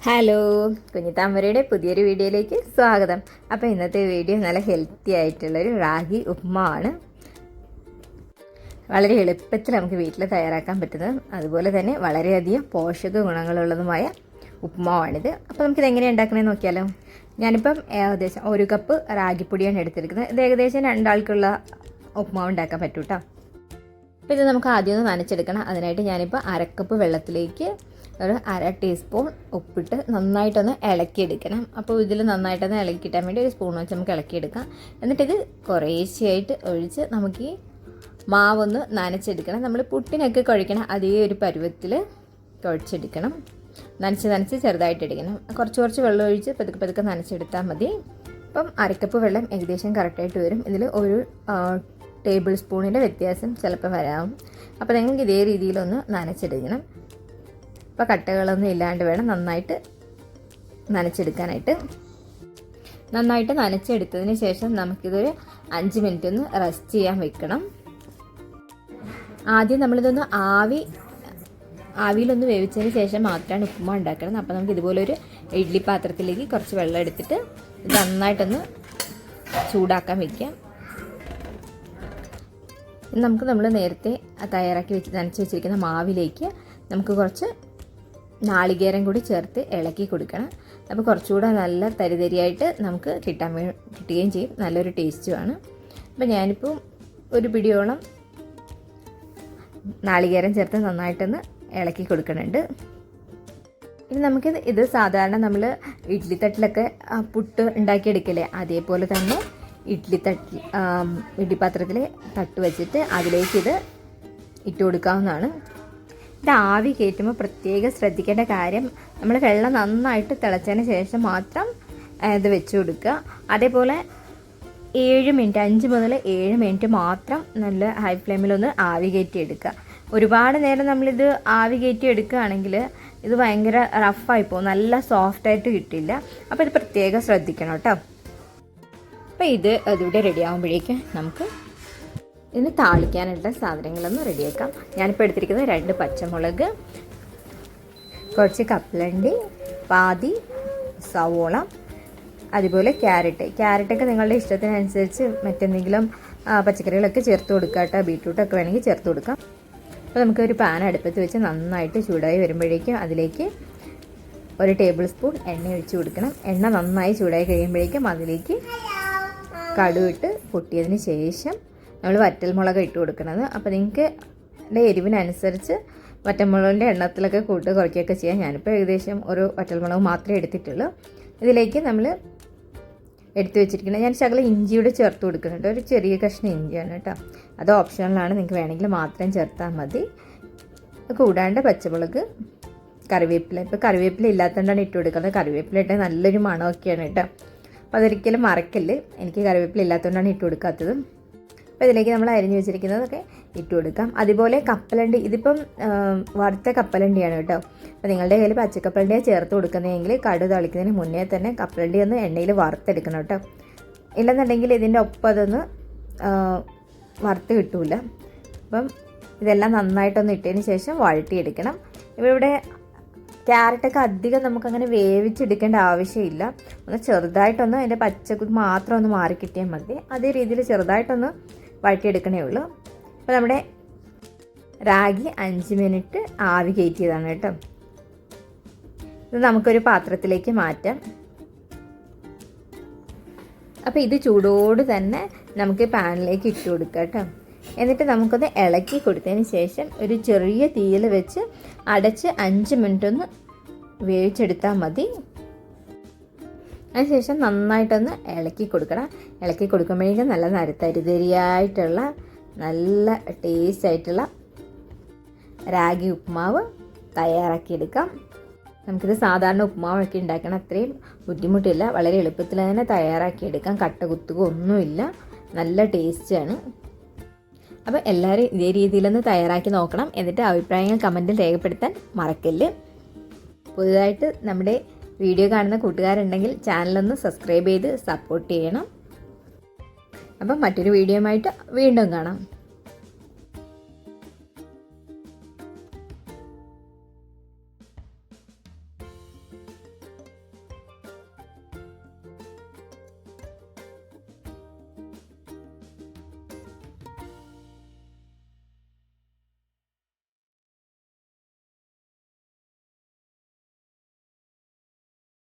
Hello, കുഞ്ഞിത്താമരയുടെ പുതിയൊരു വീഡിയോയിലേക്ക് സ്വാഗതം. അപ്പോൾ ഇന്നത്തെ വീഡിയോ നല്ല ഹെൽത്തി ആയിട്ടുള്ളൊരു റാഗി ഉപ്മാവാണ്. വളരെ എളുപ്പത്തിൽ നമുക്ക് വീട്ടിൽ തയ്യാറാക്കാൻ പറ്റുന്നതും അതുപോലെ തന്നെ വളരെയധികം പോഷക ഗുണങ്ങളുള്ളതുമായ ഉപ്മാവാണിത്. അപ്പോൾ നമുക്കിത് എങ്ങനെയാണ് ഉണ്ടാക്കണമെന്ന് നോക്കിയാലോ. ഞാനിപ്പം ഏകദേശം 1 കപ്പ് റാഗിപ്പൊടിയാണ് എടുത്തിരിക്കുന്നത്. ഇത് ഏകദേശം 2 ആൾക്കുള്ള ഉപ്മാവ് ഉണ്ടാക്കാൻ പറ്റും കേട്ടോ. അപ്പോൾ ഇത് നമുക്ക് ആദ്യം ഒന്ന് നനച്ചെടുക്കണം. അതിനായിട്ട് ഞാനിപ്പോൾ 1/2 കപ്പ് വെള്ളത്തിലേക്ക് ഒരു 1/2 ടീസ്പൂൺ ഉപ്പിട്ട് നന്നായിട്ടൊന്ന് ഇളക്കിയെടുക്കണം. അപ്പോൾ ഇതിൽ നന്നായിട്ടൊന്ന് ഇളക്കിയിട്ടാൻ വേണ്ടി ഒരു സ്പൂൺ വെച്ച് നമുക്ക് ഇളക്കിയെടുക്കാം. എന്നിട്ടിത് കുറേശ്ശെയായിട്ട് ഒഴിച്ച് നമുക്ക് ഈ മാവൊന്ന് നനച്ചെടുക്കണം. നമ്മൾ പുട്ടിനൊക്കെ കുഴക്കണം അതേ ഒരു പരുവത്തിൽ കുഴച്ചെടുക്കണം. നനച്ച് ചെറുതായിട്ട് എടുക്കണം. കുറച്ച് വെള്ളം ഒഴിച്ച് പതുക്കെ നനച്ചെടുത്താൽ മതി. അപ്പം 1/2 കപ്പ് വെള്ളം ഏകദേശം കറക്റ്റായിട്ട് വരും. ഇതിൽ ഒരു ടേബിൾ സ്പൂണിൻ്റെ വ്യത്യാസം ചിലപ്പോൾ വരാം. അപ്പോൾ നിങ്ങൾക്ക് ഇതേ രീതിയിലൊന്ന് നനച്ചെടുക്കണം. അപ്പോൾ കട്ടകളൊന്നും ഇല്ലാണ്ട് വേണം നന്നായിട്ട് നനച്ചെടുക്കാനായിട്ട്. നന്നായിട്ട് നനച്ചെടുത്തതിന് ശേഷം നമുക്കിതൊരു 5 മിനിറ്റ് ഒന്ന് റെസ്റ്റ് ചെയ്യാൻ വെക്കണം. ആദ്യം നമ്മളിതൊന്ന് ആവിയിലൊന്ന് വേവിച്ചതിന് ശേഷം മാത്രമാണ് ഉപ്പുമാ ഉണ്ടാക്കണം. അപ്പോൾ നമുക്ക് ഇതുപോലൊരു ഇഡ്ഡലി പാത്രത്തിലേക്ക് കുറച്ച് വെള്ളം എടുത്തിട്ട് ഇത് നന്നായിട്ടൊന്ന് ചൂടാക്കാൻ വയ്ക്കാം. നമ്മൾ നേരത്തെ തയ്യാറാക്കി നനച്ച് വെച്ചിരിക്കുന്ന മാവിലേക്ക് നമുക്ക് കുറച്ച് നാളികേരം കൂടി ചേർത്ത് ഇളക്കി കൊടുക്കണം. അപ്പോൾ കുറച്ചുകൂടെ നല്ല തരിതരിയായിട്ട് നമുക്ക് കിട്ടുകയും ചെയ്യും. നല്ലൊരു ടേസ്റ്റുമാണ്. അപ്പോൾ ഞാനിപ്പോൾ ഒരു പിടിയോളം നാളികേരം ചേർത്ത് നന്നായിട്ടൊന്ന് ഇളക്കി കൊടുക്കുന്നുണ്ട്. ഇനി ഇത് സാധാരണ നമ്മൾ ഇഡ്ഡലി തട്ടിലൊക്കെ പുട്ട് ഉണ്ടാക്കിയെടുക്കില്ലേ, അതേപോലെ തന്നെ ഇഡ്ഡലിപ്പാത്രത്തിൽ തട്ട് വെച്ചിട്ട് അതിലേക്ക് ഇത് ഇട്ട് കൊടുക്കാവുന്നതാണ്. ഇത് ആവി കയറ്റുമ്പോൾ പ്രത്യേകം ശ്രദ്ധിക്കേണ്ട കാര്യം, നമ്മൾ വെള്ളം നന്നായിട്ട് തിളച്ചതിന് ശേഷം മാത്രം ഇത് വെച്ച് കൊടുക്കുക. അതേപോലെ 7 മിനിറ്റ് 5 മുതൽ 7 മിനിറ്റ് മാത്രം നല്ല ഹൈ ഫ്ലെയിമിലൊന്ന് ആവി കയറ്റി എടുക്കുക. ഒരുപാട് നേരം നമ്മളിത് ആവി കയറ്റി എടുക്കുകയാണെങ്കിൽ ഇത് ഭയങ്കര റഫായി പോകും, നല്ല സോഫ്റ്റായിട്ട് കിട്ടില്ല. അപ്പോൾ ഇത് പ്രത്യേകം ശ്രദ്ധിക്കണം കേട്ടോ. അപ്പോൾ അതിവിടെ റെഡി ആകുമ്പോഴേക്കും നമുക്ക് ഇതിന് താളിക്കാനുള്ള സാധനങ്ങളൊന്ന് റെഡിയാക്കാം. ഞാനിപ്പോൾ എടുത്തിരിക്കുന്നത് 2 പച്ചമുളക്, കുറച്ച് കപ്പലണ്ടി, പാതി സവോള, അതുപോലെ ക്യാരറ്റൊക്കെ നിങ്ങളുടെ ഇഷ്ടത്തിനനുസരിച്ച് മറ്റെന്തെങ്കിലും പച്ചക്കറികളൊക്കെ ചേർത്ത് കൊടുക്കാം കേട്ടോ. ബീട്രൂട്ടൊക്കെ വേണമെങ്കിൽ ചേർത്ത് കൊടുക്കാം. അപ്പോൾ നമുക്കൊരു പാൻ അടുപ്പത്ത് വെച്ച് നന്നായിട്ട് ചൂടായി വരുമ്പോഴേക്കും അതിലേക്ക് 1 ടേബിൾ സ്പൂൺ എണ്ണ ഒഴിച്ച് കൊടുക്കണം. എണ്ണ നന്നായി ചൂടായി കഴിയുമ്പോഴേക്കും അതിലേക്ക് കടുകിട്ട് പൊട്ടിയതിന് ശേഷം നമ്മൾ വറ്റൽമുളക് ഇട്ട് കൊടുക്കുന്നത്. അപ്പോൾ നിങ്ങൾക്ക് എരിവിനനുസരിച്ച് വറ്റൽമുളകിൻ്റെ എണ്ണത്തിലൊക്കെ കുറയ്ക്കുകയൊക്കെ ചെയ്യാം. ഞാനിപ്പോൾ ഏകദേശം ഒരു വറ്റൽമുളക് മാത്രമേ എടുത്തിട്ടുള്ളൂ. ഇതിലേക്ക് നമ്മൾ എടുത്തു വെച്ചിരിക്കുന്നത് ഞാൻ ശകലം ഇഞ്ചിയുടെ ചേർത്ത് കൊടുക്കുന്നുണ്ട്. ഒരു ചെറിയ കഷ്ണം ഇഞ്ചിയാണ് കേട്ടോ. അത് ഓപ്ഷണലാണ്, നിങ്ങൾക്ക് വേണമെങ്കിൽ മാത്രം ചേർത്താൽ മതി. കൂടാണ്ട് പച്ചമുളക്, കറിവേപ്പില. ഇപ്പോൾ കറിവേപ്പില ഇല്ലാത്തതുകൊണ്ടാണ് ഇട്ട് കൊടുക്കുന്നത്. കറിവേപ്പില ഇട്ടാൽ നല്ലൊരു മണമൊക്കെയാണ് കേട്ടോ. അപ്പോൾ അതൊരിക്കലും മറക്കല്ല്. എനിക്ക് കറിവേപ്പില ഇല്ലാത്തതുകൊണ്ടാണ് ഇട്ട് കൊടുക്കാത്തത്. അപ്പോൾ ഇതിലേക്ക് നമ്മൾ അരിഞ്ഞു വെച്ചിരിക്കുന്നതൊക്കെ ഇട്ട് കൊടുക്കാം. അതുപോലെ കപ്പലണ്ടി, ഇതിപ്പം വറുത്ത കപ്പലണ്ടിയാണ് കേട്ടോ. അപ്പോൾ നിങ്ങളുടെ കയ്യിൽ പച്ചക്കപ്പലണ്ടിയാണ് ചേർത്ത് കൊടുക്കുന്നതെങ്കിൽ കടുക് തളിക്കുന്നതിന് മുന്നേ തന്നെ കപ്പലണ്ടി ഒന്ന് എണ്ണയിൽ വറുത്തെടുക്കണം കേട്ടോ. ഇല്ലെന്നുണ്ടെങ്കിൽ ഇതിൻ്റെ ഒപ്പം അതൊന്ന് വറുത്ത് കിട്ടൂല. അപ്പം ഇതെല്ലാം നന്നായിട്ടൊന്ന് ഇട്ടതിന് ശേഷം വഴട്ടിയെടുക്കണം. ഇവിടെ ക്യാരറ്റൊക്കെ അധികം നമുക്കങ്ങനെ വേവിച്ചെടുക്കേണ്ട ആവശ്യമില്ല. ഒന്ന് ചെറുതായിട്ടൊന്ന് അതിൻ്റെ പച്ചക്കുത്ത് മാത്രം ഒന്ന് മാറി കിട്ടിയാൽ മതി. അതേ രീതിയിൽ ചെറുതായിട്ടൊന്ന് വഴറ്റിയെടുക്കണേ ഉള്ളൂ. അപ്പോൾ നമ്മുടെ റാഗി 5 മിനിറ്റ് ആവി കയറ്റിയതാണ് കേട്ടോ. ഇത് നമുക്കൊരു പാത്രത്തിലേക്ക് മാറ്റാം. അപ്പോൾ ഇത് ചൂടോട് തന്നെ നമുക്ക് പാനിലേക്ക് ഇട്ട് കൊടുക്കാം കേട്ടോ. എന്നിട്ട് നമുക്കത് ഇളക്കി കൊടുത്തതിന് ശേഷം ഒരു ചെറിയ തീയിൽ വെച്ച് അടച്ച് 5 മിനിറ്റ് ഒന്ന് വേവിച്ചെടുത്താൽ മതി. അതിനുശേഷം നന്നായിട്ടൊന്ന് ഇളക്കി കൊടുക്കണം. ഇളക്കി കൊടുക്കുമ്പോഴേക്കും നല്ല തരിതരിയായിട്ടുള്ള നല്ല ടേസ്റ്റ് ആയിട്ടുള്ള റാഗി ഉപ്മാവ് തയ്യാറാക്കിയെടുക്കാം. നമുക്കിത് സാധാരണ ഉപ്മാവൊക്കെ ഉണ്ടാക്കണം, അത്രയും ബുദ്ധിമുട്ടില്ല. വളരെ എളുപ്പത്തിൽ തന്നെ തയ്യാറാക്കിയെടുക്കാം. കട്ട കുത്തുക ഒന്നുമില്ല, നല്ല ടേസ്റ്റാണ്. അപ്പോൾ എല്ലാവരും ഇതേ രീതിയിലൊന്ന് തയ്യാറാക്കി നോക്കണം. എന്നിട്ട് അഭിപ്രായങ്ങൾ കമൻറ്റിൽ രേഖപ്പെടുത്താൻ മറക്കല്ല്. പുതുതായിട്ട് നമ്മുടെ വീഡിയോ കാണുന്ന കൂട്ടുകാരുണ്ടെങ്കിൽ ചാനലൊന്ന് സബ്സ്ക്രൈബ് ചെയ്ത് സപ്പോർട്ട് ചെയ്യണം. അപ്പം മറ്റൊരു വീഡിയോയുമായിട്ട് വീണ്ടും കാണാം.